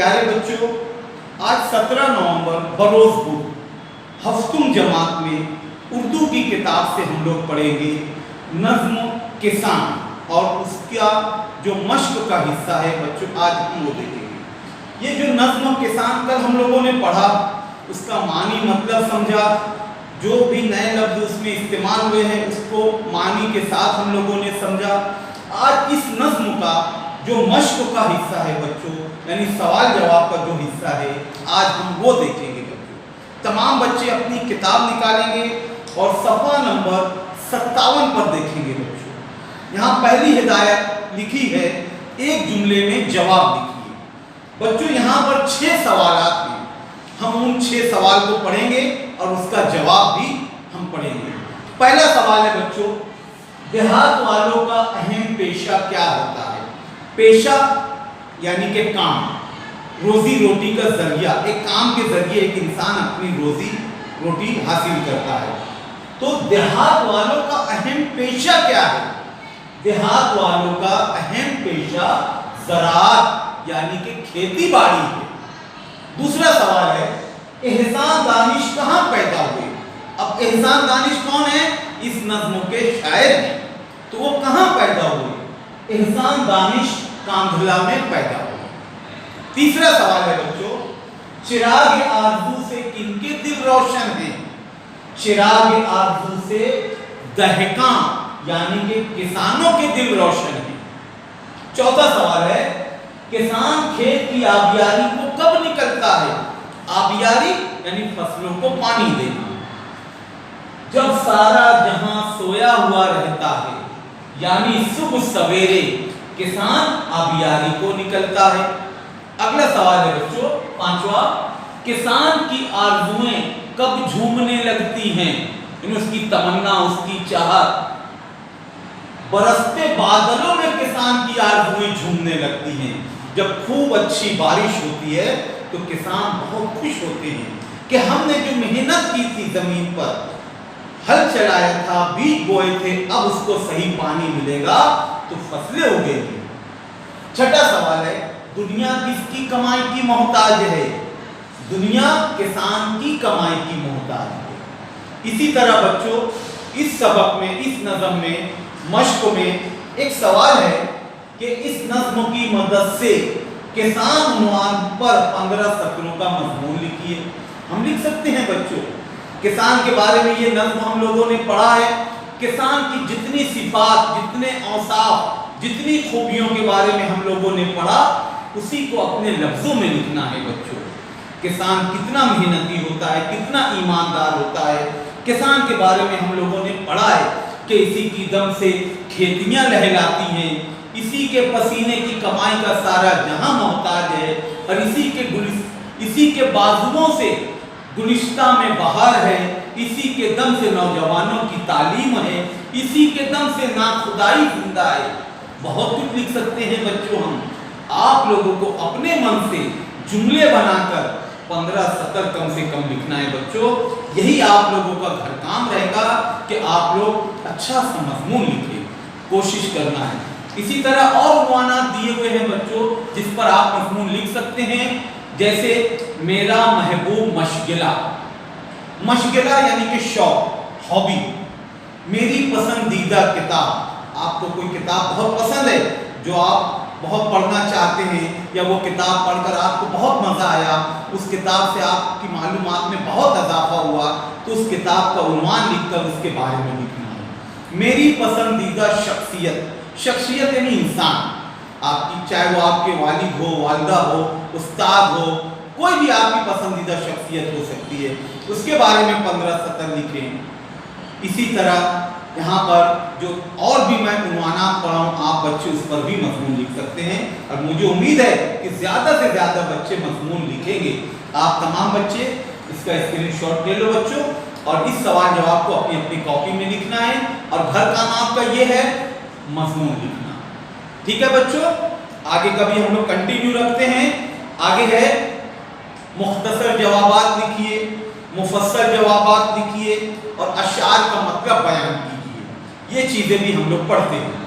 प्यारे बच्चों, आज 17 नवंबर बरोज बुध हफ्तुम जमात में उर्दू की किताब से हम लोग पढ़ेंगे नज्म किसान और उसका जो मश्क का हिस्सा है बच्चों, आज हम वो देखेंगे। ये जो नज्म किसान कल हम लोगों ने पढ़ा, उसका मानी मतलब समझा, जो भी नए लफ्ज उसमें इस्तेमाल हुए हैं उसको मानी के साथ हम लोगों ने समझा। आज इस नज्म का जो मश्क का हिस्सा है बच्चों, यानी सवाल जवाब का जो हिस्सा है, आज हम वो देखेंगे बच्चों। तमाम बच्चे अपनी किताब निकालेंगे और सफ़ा नंबर 57 पर देखेंगे बच्चों। यहाँ पहली हिदायत लिखी है, एक जुमले में जवाब लिखिए। बच्चों यहाँ पर 6 सवालात हैं, हम उन 6 सवाल को पढ़ेंगे और उसका जवाब भी हम पढ़ेंगे। पहला सवाल है बच्चों, देहात वालों का अहम पेशा क्या होता है? पेशा यानी कि काम, रोजी रोटी का जरिया, एक काम के जरिए एक इंसान अपनी रोजी रोटी हासिल करता है। तो देहात वालों का अहम पेशा क्या है? देहात वालों का अहम पेशा ज़राअत यानी कि खेती बाड़ी है। दूसरा सवाल है, एहसान दानिश कहाँ पैदा हुए? अब एहसान दानिश कौन है? इस नज्म के शायर हैं, तो वो कहाँ पैदा हुए? एहसान दानिश कांधला में पैदा हुए। तीसरा सवाल है बच्चों, चिराग आरज़ू से किनके दिल रोशन हैं? चिराग आरज़ू से दहकां यानी कि किसानों के दिल रोशन हैं। चौथा सवाल है, किसान खेत की आबियारी को कब निकलता है? आबियारी यानी फसलों को पानी देना। जब सारा जहां सोया हुआ रहता है, यानी सुबह सवेरे किसान आबियारी को निकलता है। अगला सवाल है बच्चों, पांचवा, किसान की आरज़ुएं कब झूमने लगती हैं? उसकी तमन्ना, उसकी चाहत। बरसते बादलों में किसान की आरज़ुएं झूमने लगती हैं। जब खूब अच्छी बारिश होती है तो किसान बहुत खुश होते हैं कि हमने जो मेहनत की थी, जमीन पर हल चलाया था, बीज बोए थे, अब उसको सही पानी मिलेगा तो फसलें उगेंगी। छठा सवाल है, दुनिया किसकी कमाई की मोहताज है? दुनिया किसान की कमाई की मोहताज है। इसी तरह बच्चों, इस सबक में, इस नज़म में, मश्क में एक सवाल है कि इस नज़्म की मदद से किसान उन्वान पर 15 सत्रों का मजमून लिखिए। हम लिख सकते हैं बच्चों, किसान के बारे में ये नज़्म हम लोगों ने पढ़ा है। किसान की जितनी सिफात, जितने औसाफ, जितनी खूबियों के बारे में हम लोगों ने पढ़ा, उसी को अपने लफ्ज़ों में लिखना है बच्चों। किसान कितना मेहनती होता है, कितना ईमानदार होता है। किसान के बारे में हम लोगों ने पढ़ा है कि इसी की दम से खेतियाँ लहलाती हैं, इसी के पसीने की कमाई का सारा जहां मोहताज है, और इसी के बाजुओं से गुलिस्ता में बहार है, इसी के दम से नौजवानों की तालीम है, इसी के दम से नाखुदाई जिंदा है। बहुत कुछ लिख सकते हैं बच्चों हम। आप लोगों को अपने मन से जुमले बनाकर 15 सत्र कम से कम लिखना है बच्चों। यही आप लोगों का घर काम रहेगा कि आप लोग अच्छा सा मजमून लिखें, कोशिश करना है। इसी तरह और उन्वानात दिए हुए हैं बच्चों जिस पर आप मजमून लिख सकते हैं, जैसे मेरा महबूब मशगिला। मशगिला यानी कि शौक, हॉबी। मेरी पसंदीदा किताब, आपको कोई किताब बहुत पसंद है जो आप बहुत पढ़ना चाहते हैं, या वो किताब पढ़कर आपको बहुत मज़ा आया, उस किताब से आपकी मालूमात में बहुत इजाफा हुआ, तो उस किताब का उन्वान लिखकर उसके बारे में लिखना है। मेरी पसंदीदा शख्सियत, शख्सियत यानी इंसान आपकी, चाहे वो आपके वालिद हो, वालिदा हो, उस्ताद हो, कोई भी आपकी पसंदीदा शख्सियत हो सकती है, उसके बारे में 15 सत्र लिखें। इसी तरह यहाँ पर जो और भी मैं उन्वानात पढ़ाऊँ, आप बच्चे उस पर भी मजमून लिख सकते हैं, और मुझे उम्मीद है कि ज़्यादा से ज़्यादा बच्चे मजमून लिखेंगे। आप तमाम बच्चे इसका स्क्रीनशॉट ले लो बच्चों, और इस सवाल जवाब को अपनी अपनी कॉपी में लिखना है, और घर काम आपका ये है मजमून लिखना। ठीक है बच्चों, आगे का भी हम लोग कंटिन्यू रखते हैं। आगे है मुख्तसर जवाबात लिखिए, मुफस्सल जवाबात लिखिए, और अशार का मतलब बयान कीजिए। ये चीज़ें भी हम लोग पढ़ते हैं।